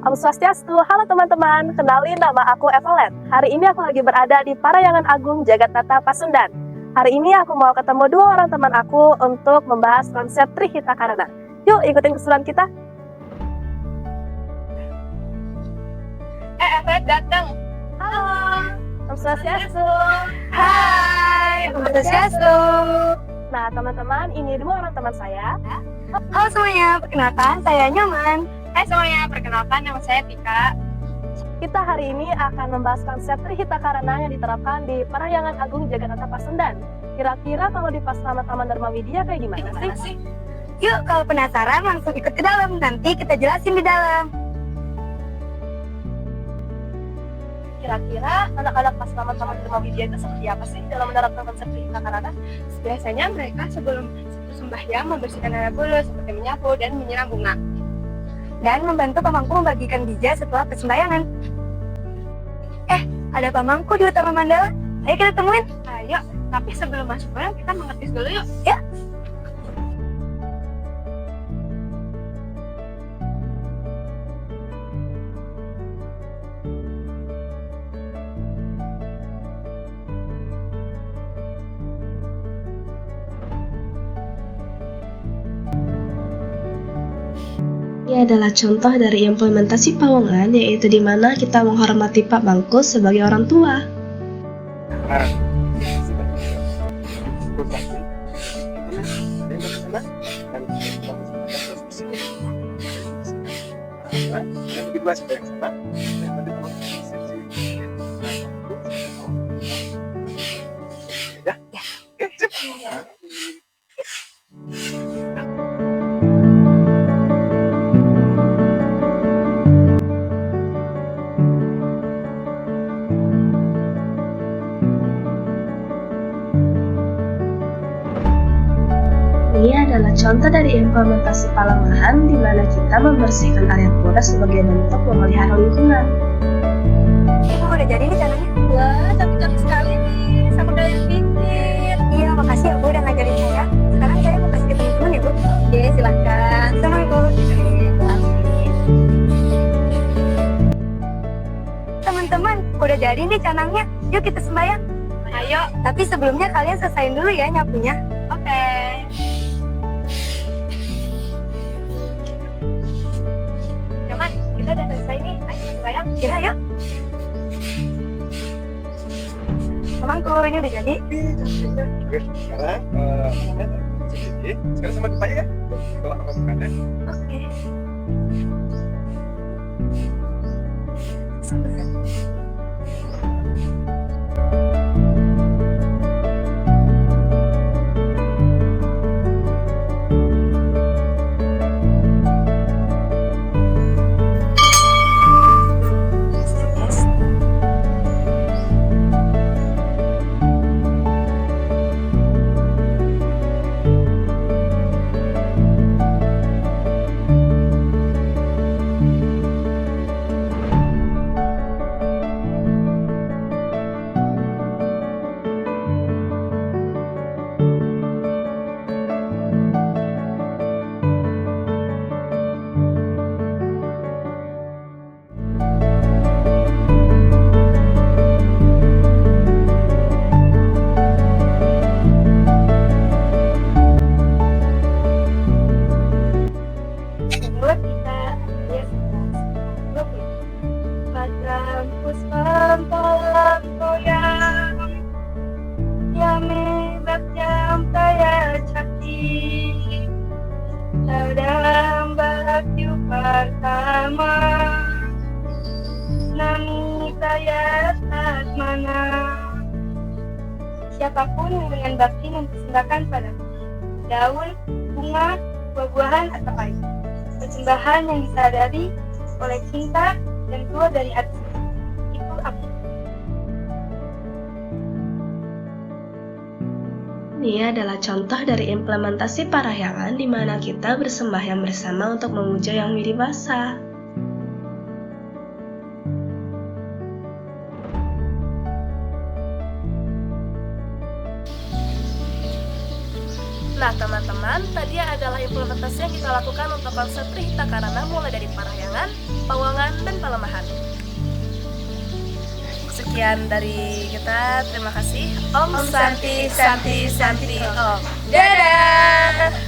Om Swastiastu, halo teman-teman, kenalin nama aku Evelyn. Hari ini aku lagi berada di Parahyangan Agung Jagatnata Pasundan. Hari ini aku mau ketemu dua orang teman aku untuk membahas konsep Trihita Karana. Yuk ikutin keseruan kita. Evelyn datang. Halo, Om Swastiastu. Hai, Om Swastiastu. Nah teman-teman, ini dua orang teman saya. Halo semuanya, perkenalkan saya Nyoman. Hai semuanya, perkenalkan nama saya Tika. Kita hari ini akan membahas konsep Trihita Karana yang diterapkan di Parahyangan Agung Jagatnata Pasundan. Kira-kira kalau di Pasrama Taman Dharma Widya kayak gimana sih? Yuk, kalau penasaran langsung ikut ke dalam, nanti kita jelasin di dalam. Kira-kira anak-anak Pasrama Taman Dharma Widya itu seperti apa sih dalam menerapkan konsep Trihita Karana? Biasanya mereka sebelum sembahyang membersihkan air bulu seperti menyapu dan menyiram bunga. Dan membantu pamangku membagikan bija setelah persembahyangan. Ada pamangku di Utama Mandala. Ayo kita temuin. Ayo, tapi sebelum masuk barang kita mengetis dulu yuk. Ya. Ini adalah contoh dari implementasi pawongan, yaitu di mana kita menghormati Pak Mangku sebagai orang tua. Ini adalah contoh dari implementasi palangahan di mana kita membersihkan area pura sebagai bentuk memelihara lingkungan. Ibu udah jadi nih caranya. Wah, cantik-cantik sekali nih, sama kayak yang bikin. Iya, makasih ya Bu udah ngajarin saya. Sekarang saya mau kasih ke teman-teman ya Bu. Oke, silahkan. Sama Bu. Teman-teman, udah jadi nih canangnya. Yuk kita sembahyang. Ayo. Tapi sebelumnya kalian selesaiin dulu ya nyapunya. Oke. Nyaman, kita udah selesai nih. Ayo sembahyang. Ya, yuk. Temanku, ini udah jadi. Oke, sekarang sekarang sama depannya ya. Bawa apa makanan? Oke. Buat kita ya Padam puspam palam goyang Yame bakyam kaya cakti Dalam bakyu pertama Nami kaya tatmana. Siapapun yang dengan bakti mempersembahkan pada daun, bunga, buah-buahan atau air. Persembahan yang disadari oleh cinta dan keluar dari hati. Itu aku. Ini adalah contoh dari implementasi parahyangan di mana kita bersembahyang bersama untuk memuja Yang Widibasa. Nah teman-teman, tadi adalah implementasi yang kita lakukan untuk konsep Trihita Karana mulai dari Parahyangan, Pawangan, dan Palemahan. Sekian dari kita, terima kasih. Om Santi Santi Santi Om. Dadah!